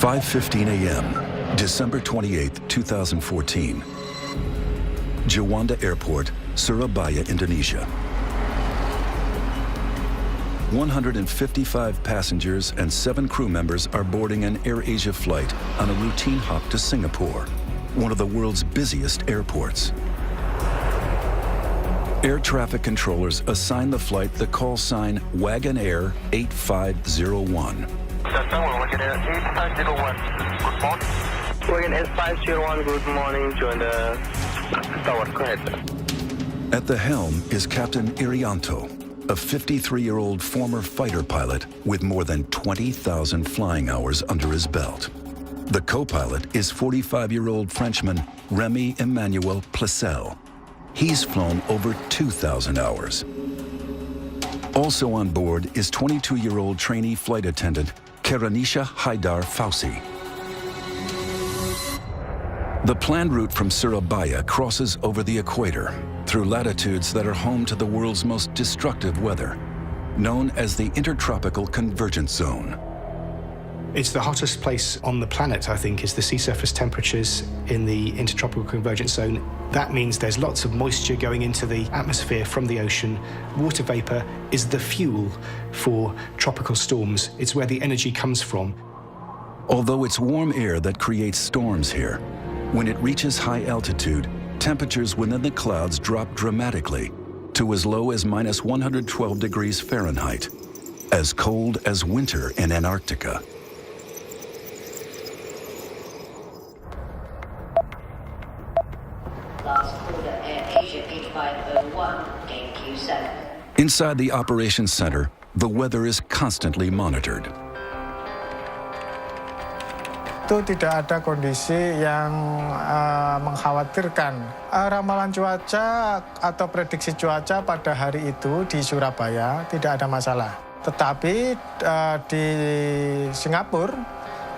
5:15 a.m., December 28, 2014. Juanda Airport, Surabaya, Indonesia. 155 passengers and 7 crew members are boarding an AirAsia flight on a routine hop to Singapore, one of the world's busiest airports. Air traffic controllers assign the flight the call sign Wagonair 8501. Wagonair 8501, good morning. Wagonair 8501, good morning, join the tower, go ahead. At the helm is Captain Irianto, a 53-year-old former fighter pilot with more than 20,000 flying hours under his belt. The co-pilot is 45-year-old Frenchman Remy Emmanuel Placel. He's flown over 2,000 hours. Also on board is 22-year-old trainee flight attendant Karanisha Haidar Fausi. The planned route from Surabaya crosses over the equator through latitudes that are home to the world's most destructive weather, known as the Intertropical Convergence Zone. It's the hottest place on the planet, I think, is the sea surface temperatures in the Intertropical Convergence Zone. That means there's lots of moisture going into the atmosphere from the ocean. Water vapor is the fuel for tropical storms. It's where the energy comes from. Although it's warm air that creates storms here, when it reaches high altitude, temperatures within the clouds drop dramatically to as low as minus 112 degrees Fahrenheit, as cold as winter in Antarctica. Last quarter, AirAsia 8501, gain Q7. Inside the operations center, the weather is constantly monitored. Itu tidak ada kondisi yang mengkhawatirkan. Ramalan cuaca atau prediksi cuaca pada hari itu di Surabaya tidak ada masalah. Tetapi di Singapura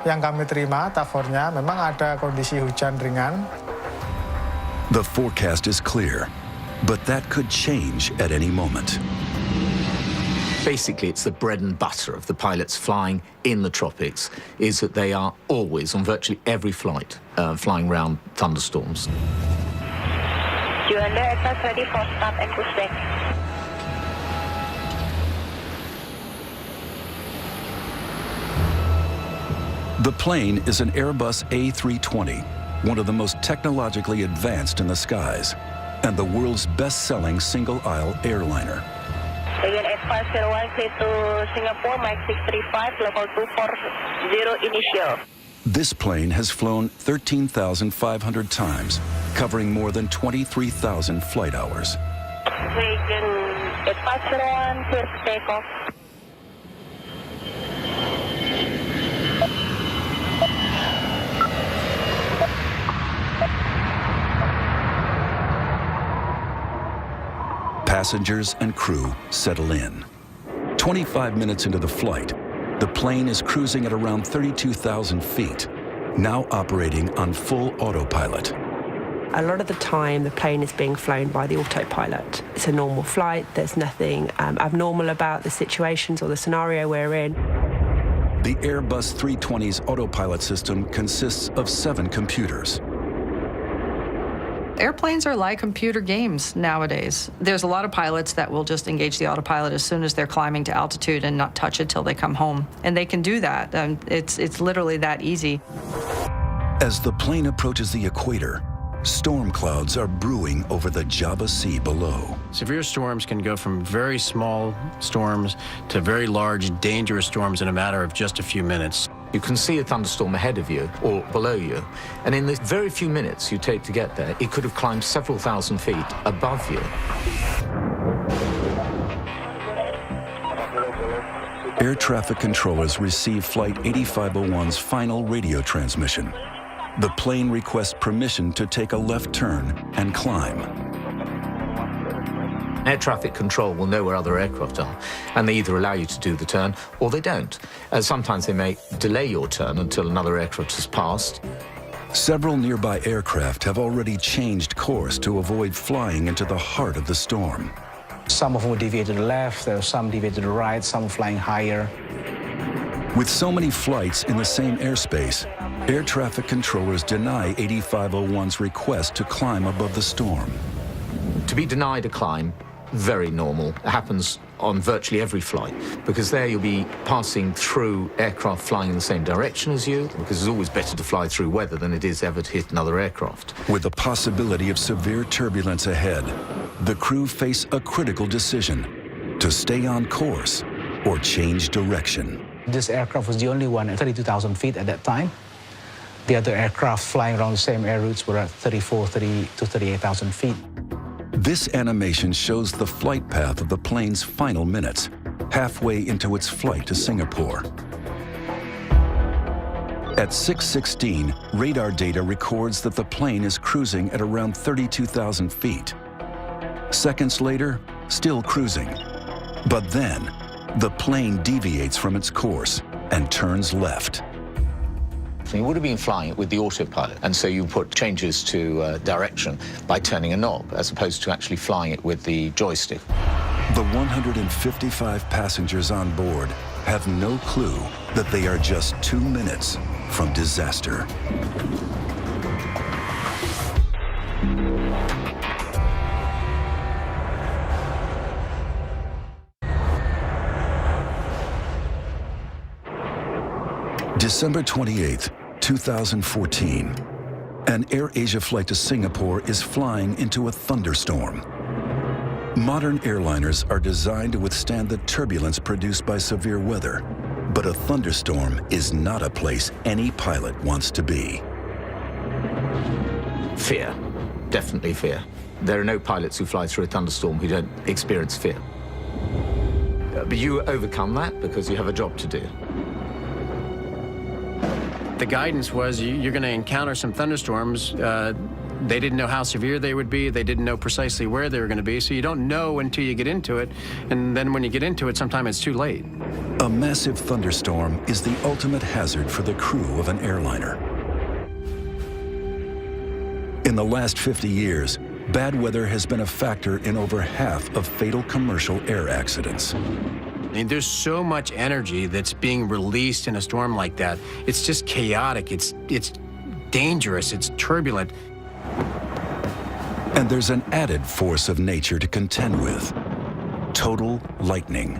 yang kami terima, TAVOR-nya, memang ada kondisi hujan ringan. The forecast is clear, but that could change at any moment. Basically, it's the bread and butter of the pilots flying in the tropics, is that they are always, on virtually every flight, flying around thunderstorms. Juanda aircraft ready for start and pushback. The plane is an Airbus A320, one of the most technologically advanced in the skies, and the world's best-selling single-aisle airliner. Again, 8501, clear to Singapore, Mike 635, level 240 initial. This plane has flown 13,500 times, covering more than 23,000 flight hours. Again, 8501, clear to takeoff. Passengers and crew settle in. 25 minutes into the flight, the plane is cruising at around 32,000 feet, now operating on full autopilot. A lot of the time, the plane is being flown by the autopilot. It's a normal flight. There's nothing abnormal about the situations or the scenario we're in. The Airbus 320's autopilot system consists of 7 computers. Airplanes are like computer games nowadays. There's a lot of pilots that will just engage the autopilot as soon as they're climbing to altitude and not touch it till they come home. And they can do that. It's literally that easy. As the plane approaches the equator, storm clouds are brewing over the Java Sea below. Severe storms can go from very small storms to very large, dangerous storms in a matter of just a few minutes. You can see a thunderstorm ahead of you or below you, and in the very few minutes you take to get there, it could have climbed several thousand feet above you. Air traffic controllers receive Flight 8501's final radio transmission. The plane requests permission to take a left turn and climb. Air traffic control will know where other aircraft are, and they either allow you to do the turn or they don't. Sometimes they may delay your turn until another aircraft has passed. Several nearby aircraft have already changed course to avoid flying into the heart of the storm. Some of them will deviate to the left, there are some deviate to the right, some flying higher. With so many flights in the same airspace, air traffic controllers deny 8501's request to climb above the storm. To be denied a climb, very normal. It happens on virtually every flight, because there you'll be passing through aircraft flying in the same direction as you, because it's always better to fly through weather than it is ever to hit another aircraft. With the possibility of severe turbulence ahead, the crew face a critical decision: to stay on course or change direction. This aircraft was the only one at 32,000 feet at that time. The other aircraft flying around the same air routes were at 30 to 38,000 feet. This animation shows the flight path of the plane's final minutes, halfway into its flight to Singapore. At 6:16, radar data records that the plane is cruising at around 32,000 feet. Seconds later, still cruising. But then, the plane deviates from its course and turns left. You would have been flying it with the autopilot, and so you put changes to direction by turning a knob, as opposed to actually flying it with the joystick. The 155 passengers on board have no clue that they are just 2 minutes from disaster. December 28th, 2014. An AirAsia flight to Singapore is flying into a thunderstorm. Modern airliners are designed to withstand the turbulence produced by severe weather, but a thunderstorm is not a place any pilot wants to be. Fear. Definitely fear. There are no pilots who fly through a thunderstorm who don't experience fear. But you overcome that because you have a job to do. The guidance was you're going to encounter some thunderstorms. They didn't know how severe they would be. They didn't know precisely where they were going to be. So you don't know until you get into it. And then when you get into it, sometimes it's too late. A massive thunderstorm is the ultimate hazard for the crew of an airliner. In the last 50 years, bad weather has been a factor in over half of fatal commercial air accidents. I mean, there's so much energy that's being released in a storm like that. It's just chaotic. It's dangerous. It's turbulent. And there's an added force of nature to contend with: total lightning.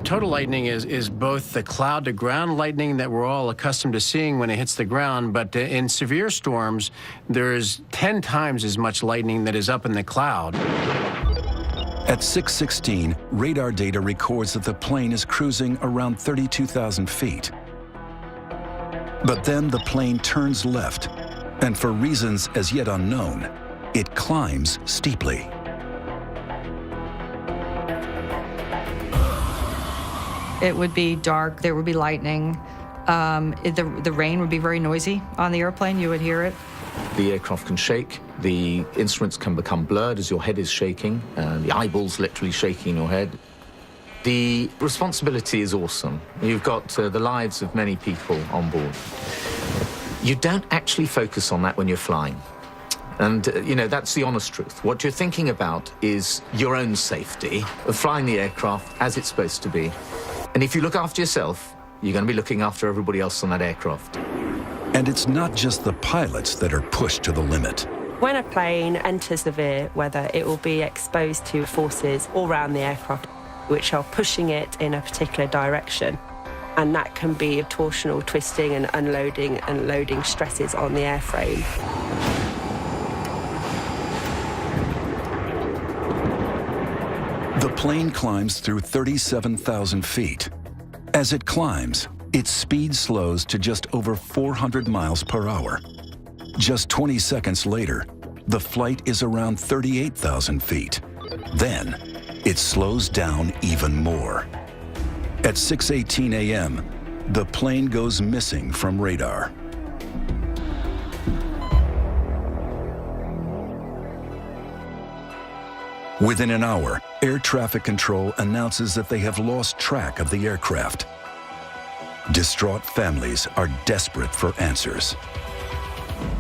Total lightning is both the cloud-to-ground lightning that we're all accustomed to seeing when it hits the ground, but in severe storms, there is 10 times as much lightning that is up in the cloud. At 6:16, radar data records that the plane is cruising around 32,000 feet. But then the plane turns left, and for reasons as yet unknown, it climbs steeply. It would be dark, there would be lightning. The rain would be very noisy on the airplane, you would hear it. The aircraft can shake, the instruments can become blurred as your head is shaking, the eyeballs literally shaking in your head. The responsibility is awesome. You've got the lives of many people on board. You don't actually focus on that when you're flying. And, you know, that's the honest truth. What you're thinking about is your own safety of flying the aircraft as it's supposed to be. And if you look after yourself, you're going to be looking after everybody else on that aircraft. And it's not just the pilots that are pushed to the limit. When a plane enters severe weather, it will be exposed to forces all around the aircraft, which are pushing it in a particular direction. And that can be torsional twisting and unloading and loading stresses on the airframe. The plane climbs through 37,000 feet. As it climbs, its speed slows to just over 400 miles per hour. Just 20 seconds later, the flight is around 38,000 feet. Then, it slows down even more. At 6:18 a.m., the plane goes missing from radar. Within an hour, air traffic control announces that they have lost track of the aircraft. Distraught families are desperate for answers.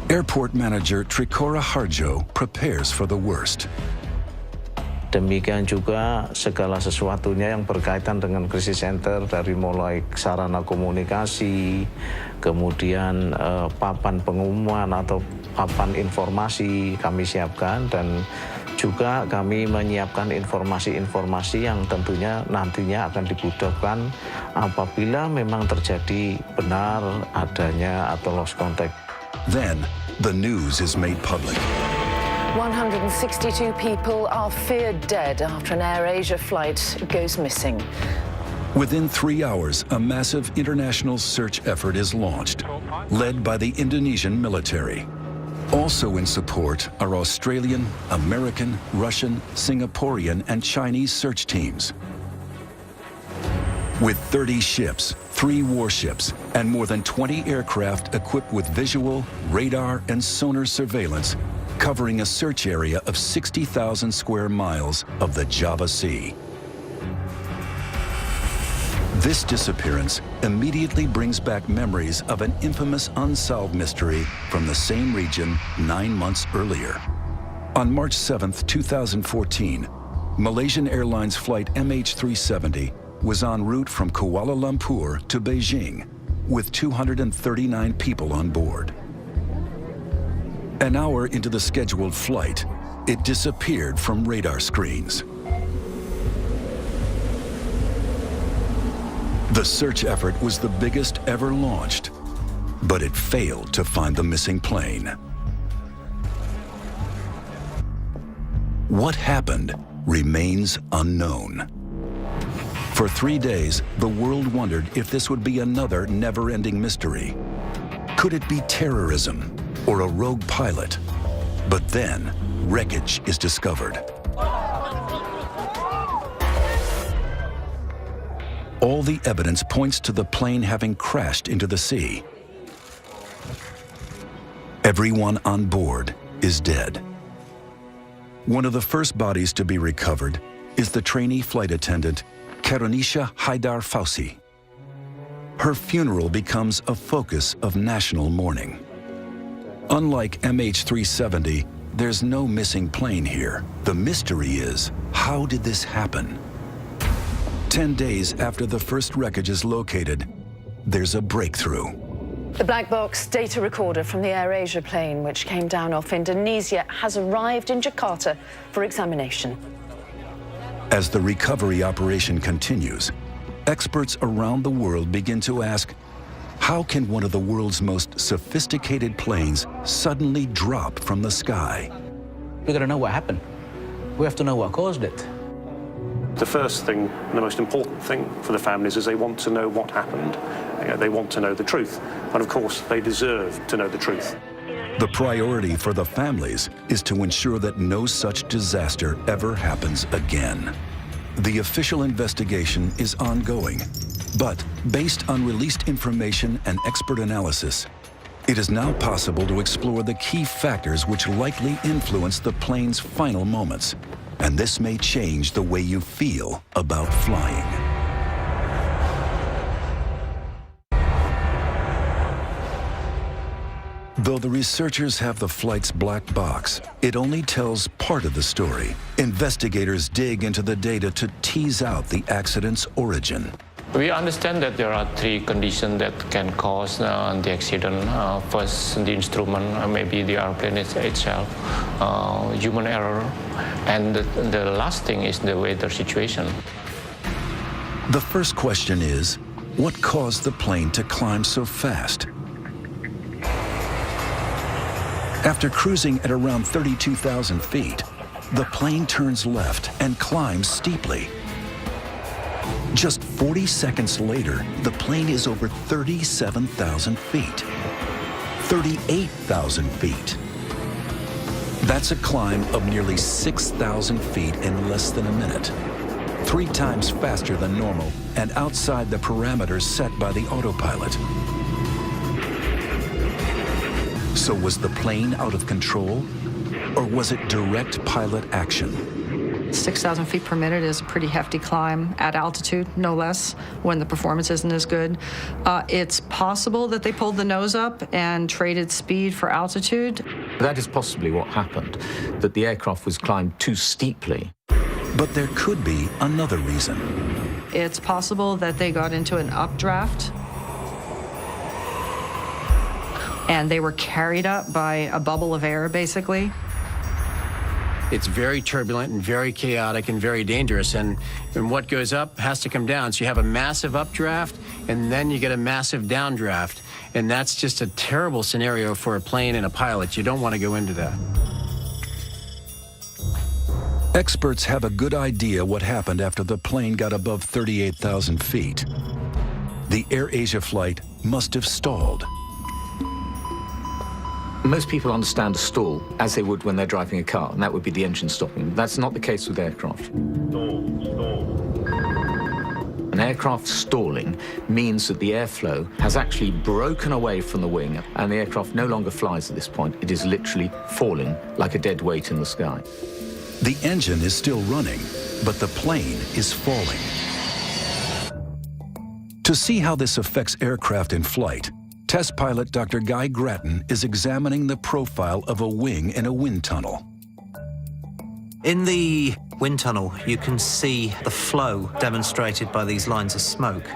Airport manager Trikora Harjo prepares for the worst. Demikian juga segala sesuatunya yang berkaitan dengan krisis center dari mulai sarana komunikasi, kemudian papan pengumuman atau papan informasi kami siapkan, dan juga kami menyiapkan informasi-informasi yang tentunya nantinya akan dibutuhkan apabila memang terjadi benar adanya atau lost contact. Then, the news is made public. 162 people are feared dead after an AirAsia flight goes missing. Within 3 hours, a massive international search effort is launched, led by the Indonesian military. Also in support are Australian, American, Russian, Singaporean, and Chinese search teams. With 30 ships, 3 warships, and more than 20 aircraft equipped with visual, radar, and sonar surveillance, covering a search area of 60,000 square miles of the Java Sea. This disappearance immediately brings back memories of an infamous unsolved mystery from the same region 9 months earlier. On March 7, 2014, Malaysian Airlines flight MH370 was en route from Kuala Lumpur to Beijing with 239 people on board. An hour into the scheduled flight, it disappeared from radar screens. The search effort was the biggest ever launched, but it failed to find the missing plane. What happened remains unknown. For 3 days, the world wondered if this would be another never-ending mystery. Could it be terrorism or a rogue pilot? But then, wreckage is discovered. All the evidence points to the plane having crashed into the sea. Everyone on board is dead. One of the first bodies to be recovered is the trainee flight attendant, Karunisha Haidar Fausi. Her funeral becomes a focus of national mourning. Unlike MH370, there's no missing plane here. The mystery is, how did this happen? 10 days after the first wreckage is located, there's a breakthrough. The black box data recorder from the AirAsia plane, which came down off Indonesia, has arrived in Jakarta for examination. As the recovery operation continues, experts around the world begin to ask, how can one of the world's most sophisticated planes suddenly drop from the sky? We gotta know what happened. We have to know what caused it. The first thing, the most important thing for the families is they want to know what happened. They want to know the truth. And of course, they deserve to know the truth. The priority for the families is to ensure that no such disaster ever happens again. The official investigation is ongoing, but based on released information and expert analysis, it is now possible to explore the key factors which likely influence the plane's final moments. And this may change the way you feel about flying. Though the researchers have the flight's black box, it only tells part of the story. Investigators dig into the data to tease out the accident's origin. We understand that there are 3 conditions that can cause the accident. First, the instrument, maybe the airplane itself, human error, and the last thing is the weather situation. The first question is, what caused the plane to climb so fast? After cruising at around 32,000 feet, the plane turns left and climbs steeply. Just 40 seconds later, the plane is over 37,000 feet. 38,000 feet. That's a climb of nearly 6,000 feet in less than a minute. 3 times faster than normal and outside the parameters set by the autopilot. So was the plane out of control, or was it direct pilot action? 6,000 feet per minute is a pretty hefty climb at altitude, no less, when the performance isn't as good. It's possible that they pulled the nose up and traded speed for altitude. That is possibly what happened, that the aircraft was climbed too steeply. But there could be another reason. It's possible that they got into an updraft and they were carried up by a bubble of air, basically. It's very turbulent and very chaotic and very dangerous, and what goes up has to come down. So you have a massive updraft, and then you get a massive downdraft, and that's just a terrible scenario for a plane and a pilot. You don't want to go into that. Experts have a good idea what happened after the plane got above 38,000 feet. The AirAsia flight must have stalled. Most people understand a stall as they would when they're driving a car, and that would be the engine stopping. That's not the case with aircraft. An aircraft stalling means that the airflow has actually broken away from the wing, and the aircraft no longer flies at this point. It is literally falling like a dead weight in the sky. The engine is still running, but the plane is falling. To see how this affects aircraft in flight, test pilot Dr. Guy Grattan is examining the profile of a wing in a wind tunnel. In the wind tunnel, you can see the flow demonstrated by these lines of smoke.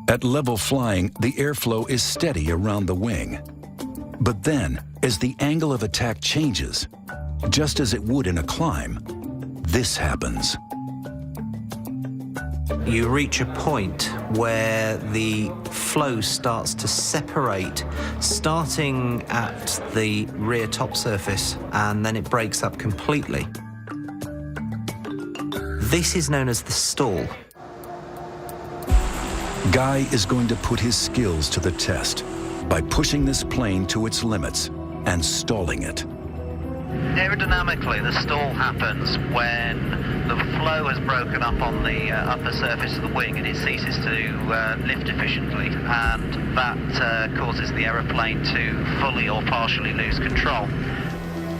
At level flying, the airflow is steady around the wing. But then, as the angle of attack changes, just as it would in a climb, this happens. You reach a point where the flow starts to separate, starting at the rear top surface, and then it breaks up completely. This is known as the stall. Guy is going to put his skills to the test by pushing this plane to its limits and stalling it. Aerodynamically, the stall happens when the flow has broken up on the upper surface of the wing and it ceases to lift efficiently, and that causes the aeroplane to fully or partially lose control.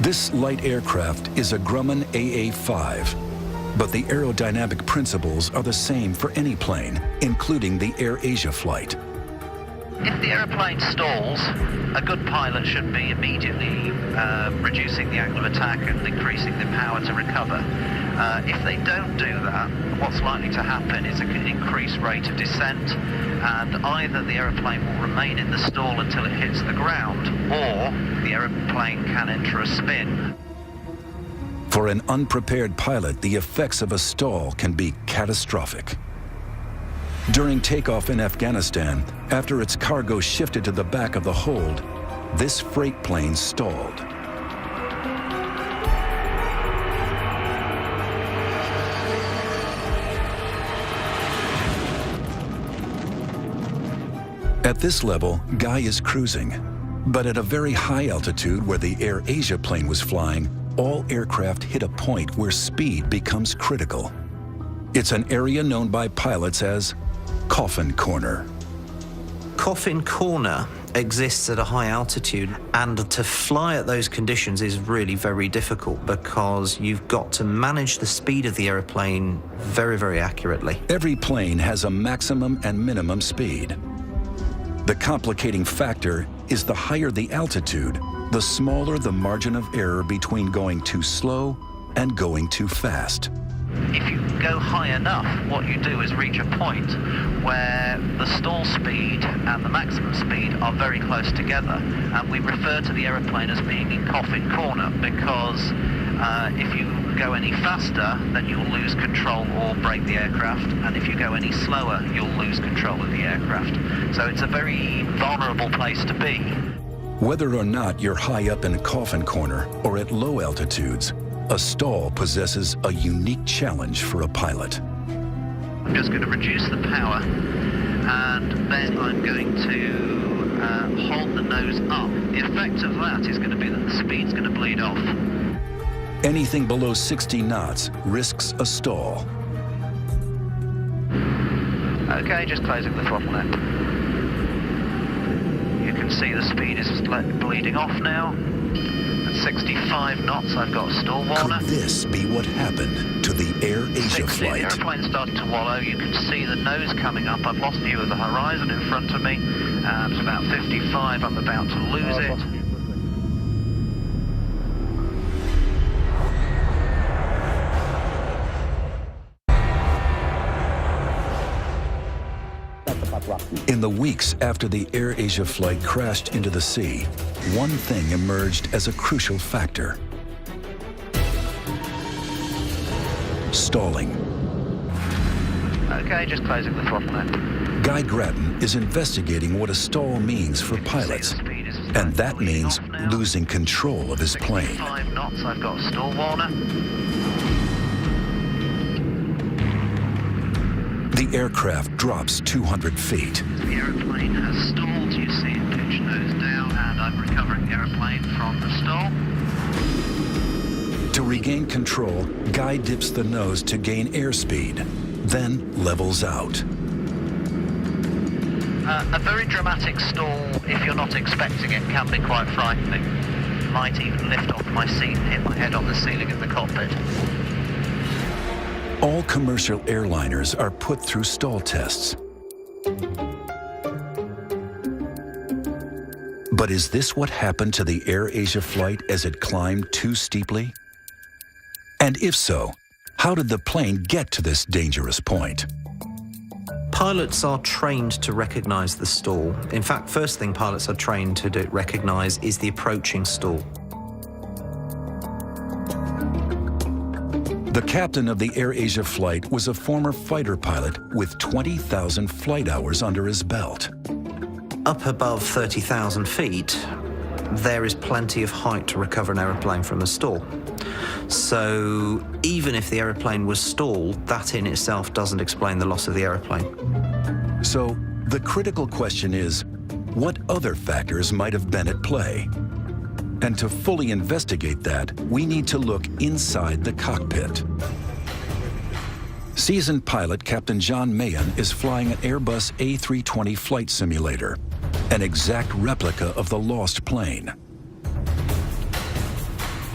This light aircraft is a Grumman AA-5, but the aerodynamic principles are the same for any plane, including the AirAsia flight. If the aeroplane stalls, a good pilot should be immediately reducing the angle of attack and increasing the power to recover. If they don't do that, what's likely to happen is an increased rate of descent, and either the aeroplane will remain in the stall until it hits the ground, or the aeroplane can enter a spin. For an unprepared pilot, the effects of a stall can be catastrophic. During takeoff in Afghanistan, after its cargo shifted to the back of the hold, this freight plane stalled. At this level, Guy is cruising, but at a very high altitude where the AirAsia plane was flying, all aircraft hit a point where speed becomes critical. It's an area known by pilots as Coffin Corner. Coffin Corner exists at a high altitude, and to fly at those conditions is really very difficult because you've got to manage the speed of the aeroplane very, very accurately. Every plane has a maximum and minimum speed. The complicating factor is the higher the altitude, the smaller the margin of error between going too slow and going too fast. If you go high enough, what you do is reach a point where the stall speed and the maximum speed are very close together, and we refer to the aeroplane as being in Coffin Corner because if you go any faster, then you'll lose control or break the aircraft, and if you go any slower, you'll lose control of the aircraft. So it's a very vulnerable place to be. Whether or not you're high up in a Coffin Corner or at low altitudes, a stall possesses a unique challenge for a pilot. I'm just going to reduce the power, and then I'm going to hold the nose up. The effect of that is going to be that the speed's going to bleed off. Anything below 60 knots risks a stall. Okay, just closing the throttle now. You can see the speed is bleeding off now. At 65 knots, I've got a stall warner. Could this be what happened to the AirAsia 60, flight? the airplane started to wallow. You can see the nose coming up. I've lost view of the horizon in front of me. It's about 55. I'm about to lose it. In the weeks after the AirAsia flight crashed into the sea, one thing emerged as a crucial factor: stalling. Okay, just closing the throttle now. Guy Grattan is investigating what a stall means for pilots, and that means losing control of his plane. 5 knots, I've got a stall warner. The aircraft drops 200 feet. The aeroplane has stalled, you see it pitch nose down, and I'm recovering the aeroplane from the stall. To regain control, Guy dips the nose to gain airspeed, then levels out. A very dramatic stall, if you're not expecting it, can be quite frightening. Might even lift off my seat and hit my head on the ceiling in the cockpit. All commercial airliners are put through stall tests. But is this what happened to the AirAsia flight as it climbed too steeply? And if so, how did the plane get to this dangerous point? Pilots are trained to recognize the stall. In fact, first thing pilots are trained to recognize is the approaching stall. The captain of the AirAsia flight was a former fighter pilot with 20,000 flight hours under his belt. Up above 30,000 feet, there is plenty of height to recover an aeroplane from a stall. So even if the aeroplane was stalled, that in itself doesn't explain the loss of the aeroplane. So the critical question is, what other factors might have been at play? And to fully investigate that, we need to look inside the cockpit. Seasoned pilot Captain John Mahan is flying an Airbus A320 flight simulator, an exact replica of the lost plane.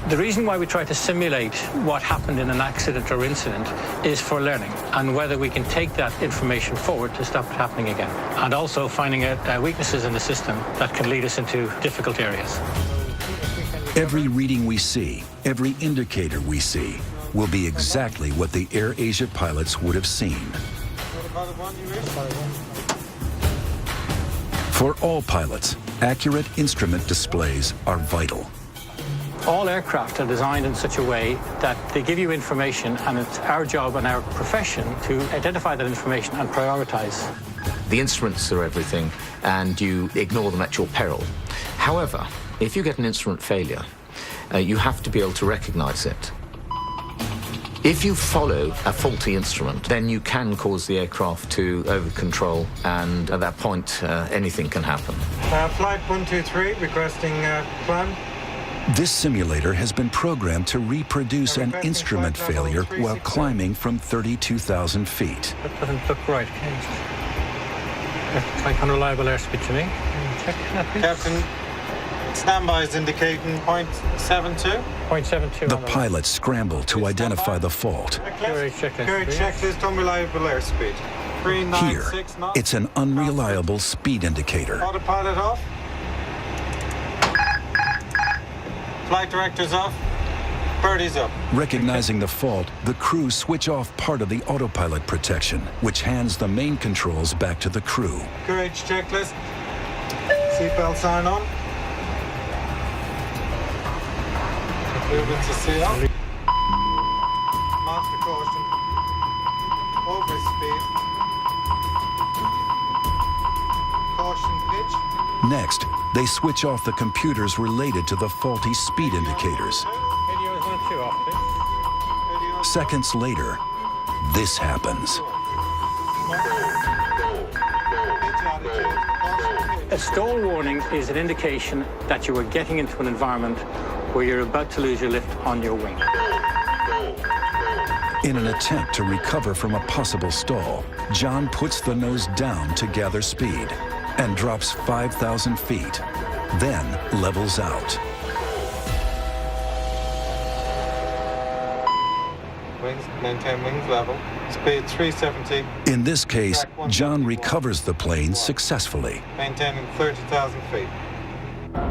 The reason why we try to simulate what happened in an accident or incident is for learning and whether we can take that information forward to stop it happening again. And also finding out weaknesses in the system that can lead us into difficult areas. Every reading we see, every indicator we see, will be exactly what the AirAsia pilots would have seen. For all pilots, accurate instrument displays are vital. All aircraft are designed in such a way that they give you information, and it's our job and our profession to identify that information and prioritize. The instruments are everything, and you ignore them at your peril. However, if you get an instrument failure, you have to be able to recognize it. If you follow a faulty instrument, then you can cause the aircraft to over-control, and at that point, anything can happen. Flight 123, requesting climb. This simulator has been programmed to reproduce an instrument failure while climbing from 32,000 feet. That doesn't look right. Looks like unreliable airspeed to me. Check that, please. Captain, standby is indicating 0.72. 0.72. The pilots scramble to identify the fault. Carriage checklist, unreliable airspeed. 396 Here, knots. it's an unreliable speed indicator. Autopilot off. Flight director's off. Birdie's up. Recognizing the fault, the crew switch off part of the autopilot protection, which hands the main controls back to the crew. Courage checklist. Seatbelt sign on. Movement to CL. Master caution. Overspeed. Caution pitch. Next, they switch off the computers related to the faulty speed indicators. Seconds later, this happens. A stall warning is an indication that you are getting into an environment where you're about to lose your lift on your wing. In an attempt to recover from a possible stall, John puts the nose down to gather speed and drops 5,000 feet, then levels out. Wings, maintain wings level. Speed 370. In this case, John recovers the plane successfully. Maintaining 30,000 feet.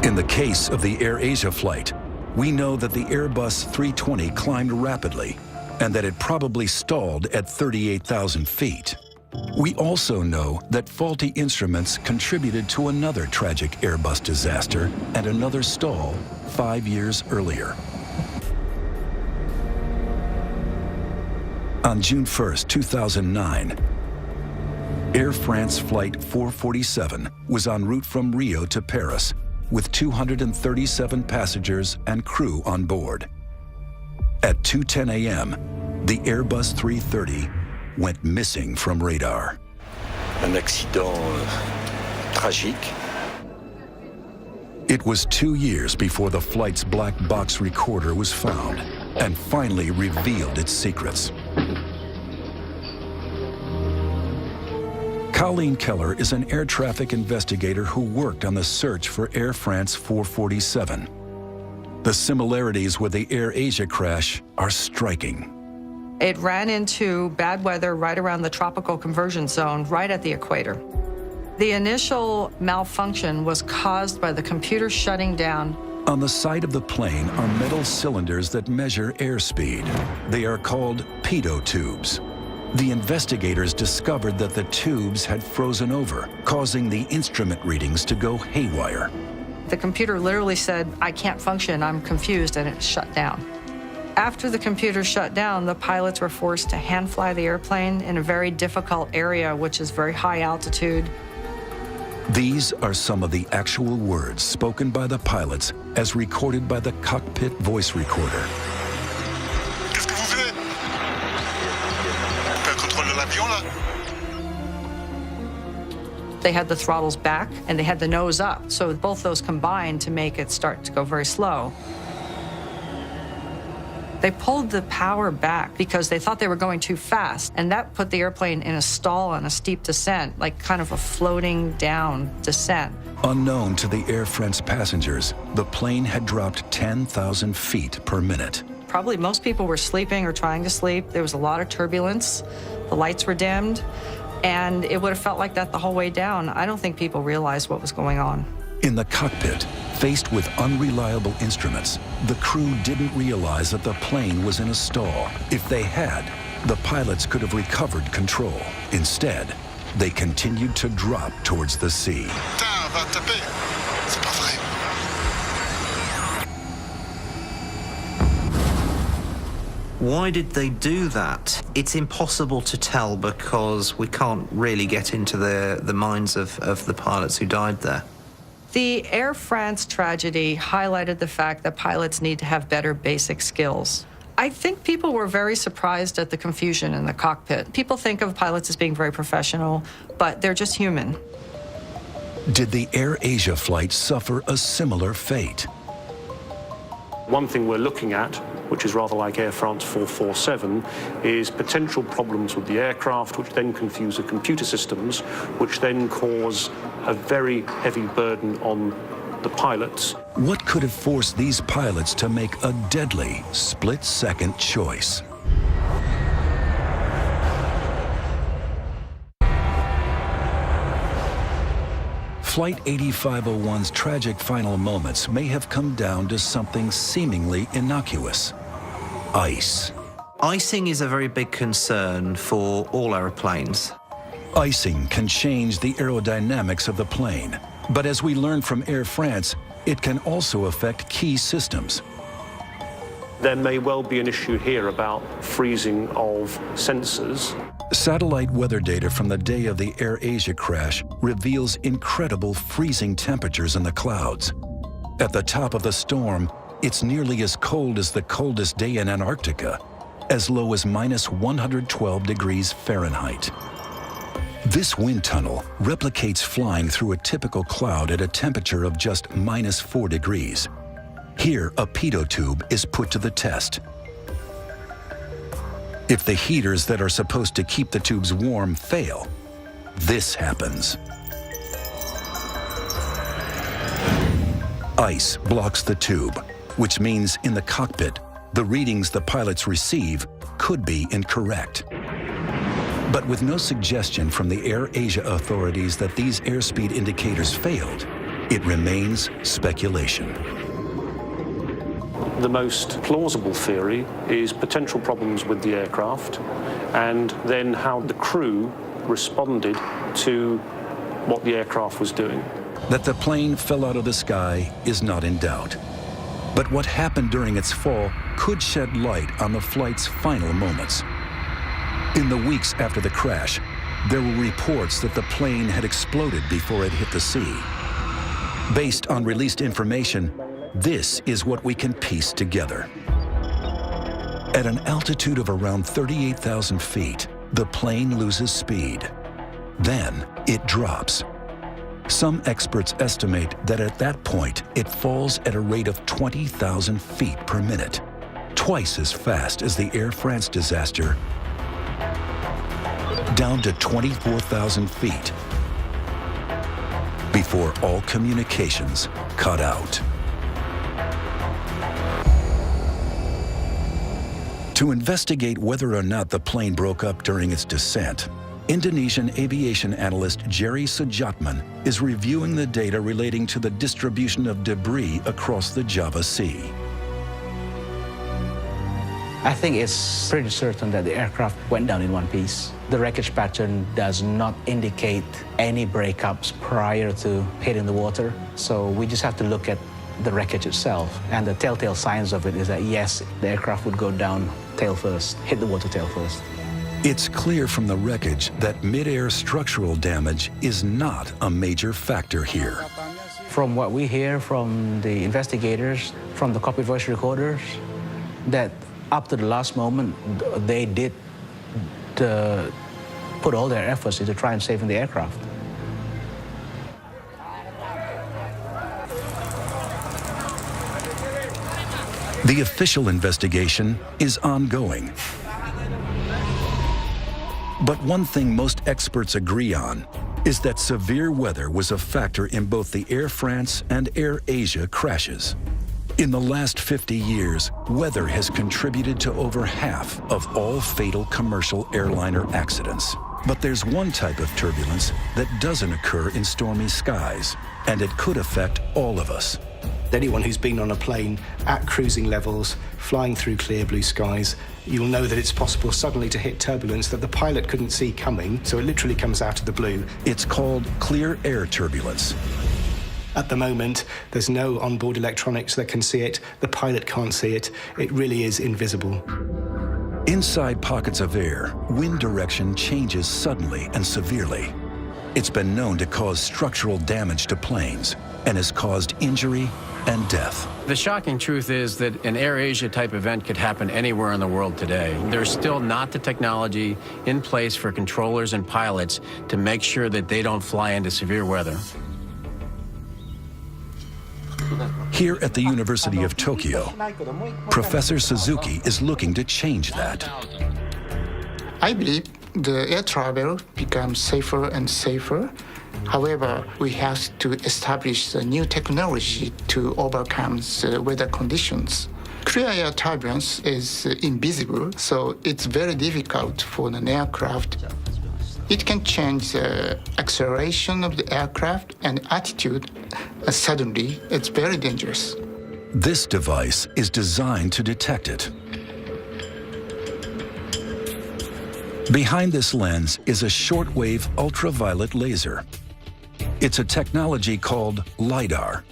In the case of the AirAsia flight, we know that the Airbus 320 climbed rapidly and that it probably stalled at 38,000 feet. We also know that faulty instruments contributed to another tragic Airbus disaster and another stall 5 years earlier. On June 1st, 2009, Air France Flight 447 was en route from Rio to Paris with 237 passengers and crew on board. At 2:10 a.m., the Airbus 330 went missing from radar. Un accident tragique. It was 2 years before the flight's black box recorder was found and finally revealed its secrets. Colleen Keller is an air traffic investigator who worked on the search for Air France 447. The similarities with the AirAsia crash are striking. It ran into bad weather right around the tropical conversion zone, right at the equator. The initial malfunction was caused by the computer shutting down. On the side of the plane are metal cylinders that measure airspeed. They are called pitot tubes. The investigators discovered that the tubes had frozen over, causing the instrument readings to go haywire. The computer literally said, "I can't function, I'm confused," and it shut down. After the computer shut down, the pilots were forced to hand fly the airplane in a very difficult area, which is very high altitude. These are some of the actual words spoken by the pilots as recorded by the cockpit voice recorder. Qu'est-ce que vous faites? On fait un contrôle de l'avion là? They had the throttles back and they had the nose up, so both those combined to make it start to go very slow. They pulled the power back because they thought they were going too fast, and that put the airplane in a stall on a steep descent, like kind of a floating down descent. Unknown to the Air France passengers, the plane had dropped 10,000 feet per minute. Probably most people were sleeping or trying to sleep. There was a lot of turbulence. The lights were dimmed, and it would have felt like that the whole way down. I don't think people realized what was going on. In the cockpit, faced with unreliable instruments, the crew didn't realize that the plane was in a stall. If they had, the pilots could have recovered control. Instead, they continued to drop towards the sea. Putain, va taper. C'est pas vrai. Why did they do that? It's impossible to tell because we can't really get into the minds of the pilots who died there. The Air France tragedy highlighted the fact that pilots need to have better basic skills. I think people were very surprised at the confusion in the cockpit. People think of pilots as being very professional, but they're just human. Did the AirAsia flight suffer a similar fate? One thing we're looking at, which is rather like Air France 447, is potential problems with the aircraft, which then confuse the computer systems, which then cause a very heavy burden on the pilots. What could have forced these pilots to make a deadly split-second choice? Flight 8501's tragic final moments may have come down to something seemingly innocuous: ice. Icing is a very big concern for all aeroplanes. Icing can change the aerodynamics of the plane, but as we learned from Air France, it can also affect key systems. There may well be an issue here about freezing of sensors. Satellite weather data from the day of the AirAsia crash reveals incredible freezing temperatures in the clouds. At the top of the storm, it's nearly as cold as the coldest day in Antarctica, as low as minus 112 degrees Fahrenheit. This wind tunnel replicates flying through a typical cloud at a temperature of just minus 4 degrees. Here, a pitot tube is put to the test. If the heaters that are supposed to keep the tubes warm fail, this happens. Ice blocks the tube, which means in the cockpit, the readings the pilots receive could be incorrect. But with no suggestion from the AirAsia authorities that these airspeed indicators failed, it remains speculation. The most plausible theory is potential problems with the aircraft and then how the crew responded to what the aircraft was doing. That the plane fell out of the sky is not in doubt. But what happened during its fall could shed light on the flight's final moments. In the weeks after the crash, there were reports that the plane had exploded before it hit the sea. Based on released information, this is what we can piece together. At an altitude of around 38,000 feet, the plane loses speed. Then it drops. Some experts estimate that at that point, it falls at a rate of 20,000 feet per minute, twice as fast as the Air France disaster, down to 24,000 feet, before all communications cut out. To investigate whether or not the plane broke up during its descent, Indonesian aviation analyst Jerry Sujatman is reviewing the data relating to the distribution of debris across the Java Sea. I think it's pretty certain that the aircraft went down in one piece. The wreckage pattern does not indicate any breakups prior to hitting the water. So we just have to look at the wreckage itself. And the telltale signs of it is that, yes, the aircraft would go down tail first, hit the water tail first. It's clear from the wreckage that mid-air structural damage is not a major factor here. From what we hear from the investigators, from the cockpit voice recorders, that up to the last moment, they did put all their efforts into try and saving the aircraft. The official investigation is ongoing. But one thing most experts agree on is that severe weather was a factor in both the Air France and Air Asia crashes. In the last 50 years, weather has contributed to over half of all fatal commercial airliner accidents. But there's one type of turbulence that doesn't occur in stormy skies, and it could affect all of us. Anyone who's been on a plane at cruising levels, flying through clear blue skies, you'll know that it's possible suddenly to hit turbulence that the pilot couldn't see coming, so it literally comes out of the blue. It's called clear air turbulence. At the moment, there's no onboard electronics that can see it. The pilot can't see it. It really is invisible. Inside pockets of air, wind direction changes suddenly and severely. It's been known to cause structural damage to planes and has caused injury and death. The shocking truth is that an Air Asia type event could happen anywhere in the world today. There's still not the technology in place for controllers and pilots to make sure that they don't fly into severe weather. Here at the University of Tokyo, Professor Suzuki is looking to change that. I believe the air travel becomes safer and safer. However, we have to establish a new technology to overcome the weather conditions. Clear air turbulence is invisible, so it's very difficult for an aircraft. It can change the acceleration of the aircraft and attitude. Suddenly, it's very dangerous. This device is designed to detect it. Behind this lens is a shortwave ultraviolet laser. It's a technology called LiDAR.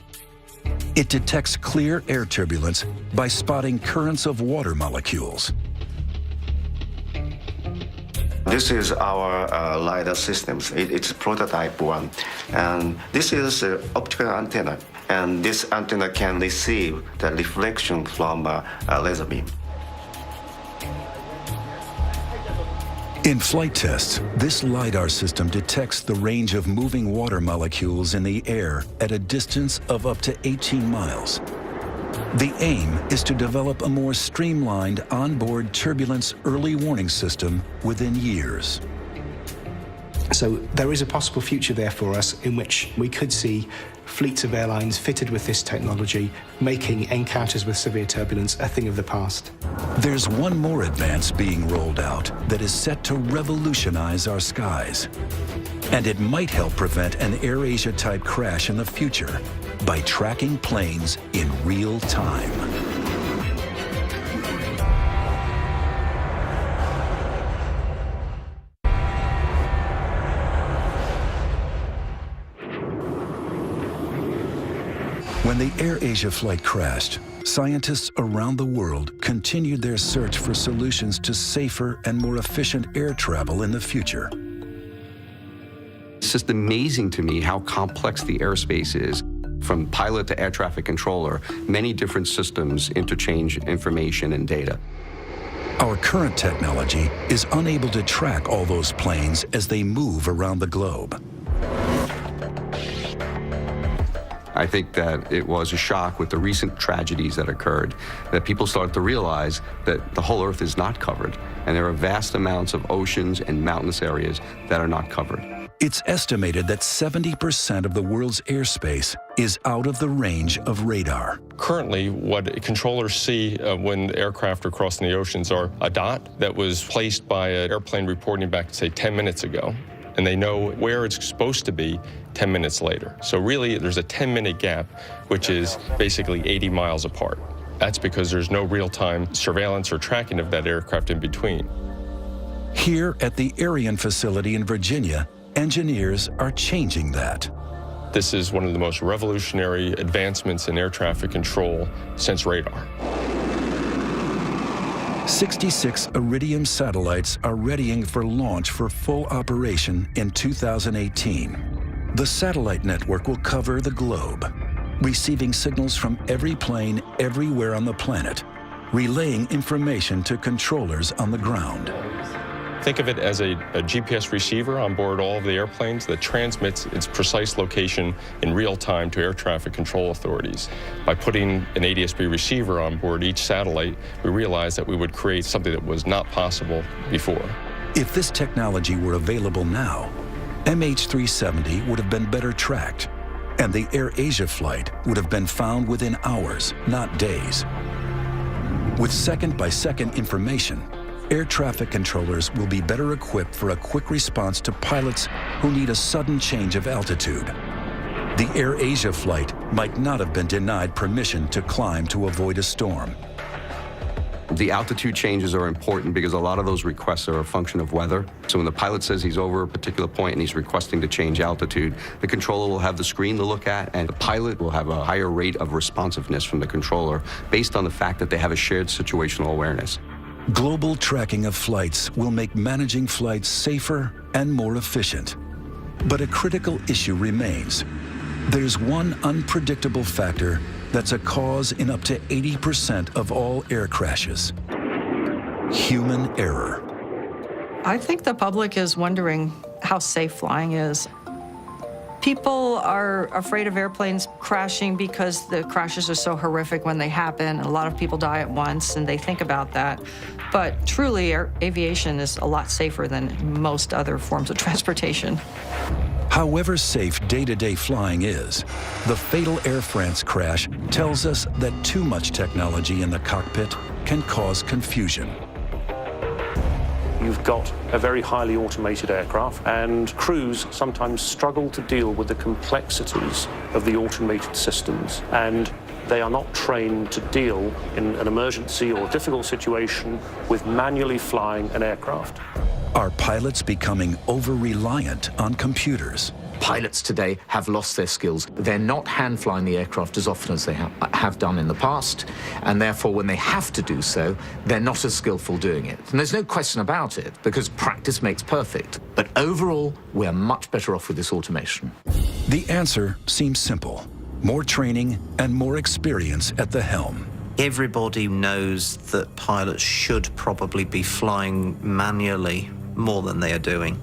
It detects clear air turbulence by spotting currents of water molecules. This is our LiDAR systems. It's a prototype one. And this is an optical antenna. And this antenna can receive the reflection from a laser beam. In flight tests, this LiDAR system detects the range of moving water molecules in the air at a distance of up to 18 miles. The aim is to develop a more streamlined onboard turbulence early warning system within years. So there is a possible future there for us in which we could see fleets of airlines fitted with this technology, making encounters with severe turbulence a thing of the past. There's one more advance being rolled out that is set to revolutionize our skies. And it might help prevent an Air Asia type crash in the future by tracking planes in real time. When the AirAsia flight crashed, scientists around the world continued their search for solutions to safer and more efficient air travel in the future. It's just amazing to me how complex the airspace is. From pilot to air traffic controller, many different systems interchange information and data. Our current technology is unable to track all those planes as they move around the globe. I think that it was a shock with the recent tragedies that occurred, that people started to realize that the whole Earth is not covered, and there are vast amounts of oceans and mountainous areas that are not covered. It's estimated that 70% of the world's airspace is out of the range of radar. Currently, what controllers see when aircraft are crossing the oceans are a dot that was placed by an airplane reporting back, say, 10 minutes ago, and they know where it's supposed to be 10 minutes later. So really, there's a 10-minute gap, which is basically 80 miles apart. That's because there's no real-time surveillance or tracking of that aircraft in between. Here at the Ariane facility in Virginia, engineers are changing that. This is one of the most revolutionary advancements in air traffic control since radar. 66 Iridium satellites are readying for launch for full operation in 2018. The satellite network will cover the globe, receiving signals from every plane everywhere on the planet, relaying information to controllers on the ground. Think of it as a GPS receiver on board all of the airplanes that transmits its precise location in real time to air traffic control authorities. By putting an ADS-B receiver on board each satellite, we realized that we would create something that was not possible before. If this technology were available now, MH370 would have been better tracked, and the AirAsia flight would have been found within hours, not days. With second-by-second information, air traffic controllers will be better equipped for a quick response to pilots who need a sudden change of altitude. The AirAsia flight might not have been denied permission to climb to avoid a storm. The altitude changes are important because a lot of those requests are a function of weather. So when the pilot says he's over a particular point and he's requesting to change altitude, the controller will have the screen to look at, and the pilot will have a higher rate of responsiveness from the controller based on the fact that they have a shared situational awareness. Global tracking of flights will make managing flights safer and more efficient. But a critical issue remains. There's one unpredictable factor that's a cause in up to 80% of all air crashes: human error. I think the public is wondering how safe flying is. People are afraid of airplanes crashing because the crashes are so horrific when they happen. A lot of people die at once, and they think about that. But truly, aviation is a lot safer than most other forms of transportation. However safe day-to-day flying is, the fatal Air France crash tells us that too much technology in the cockpit can cause confusion. You've got a very highly automated aircraft, and crews sometimes struggle to deal with the complexities of the automated systems, and they are not trained to deal in an emergency or difficult situation with manually flying an aircraft. Are pilots becoming over-reliant on computers? Pilots today have lost their skills. They're not hand-flying the aircraft as often as they have done in the past, and therefore when they have to do so, they're not as skillful doing it. And there's no question about it, because practice makes perfect. But overall, we're much better off with this automation. The answer seems simple: more training and more experience at the helm. Everybody knows that pilots should probably be flying manually more than they are doing.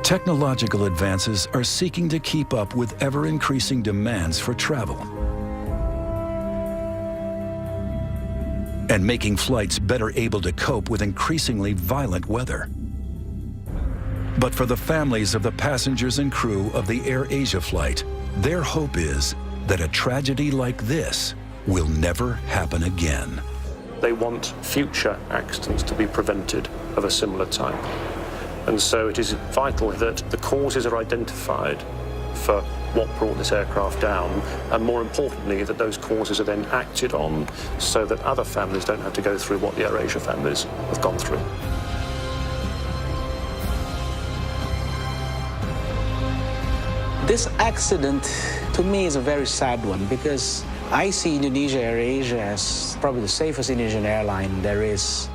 Technological advances are seeking to keep up with ever-increasing demands for travel and making flights better able to cope with increasingly violent weather. But for the families of the passengers and crew of the AirAsia flight, their hope is that a tragedy like this will never happen again. They want future accidents to be prevented of a similar type. And so it is vital that the causes are identified for what brought this aircraft down, and more importantly, that those causes are then acted on so that other families don't have to go through what the AirAsia families have gone through. This accident, to me, is a very sad one because I see Indonesia AirAsia as probably the safest Indonesian airline there is.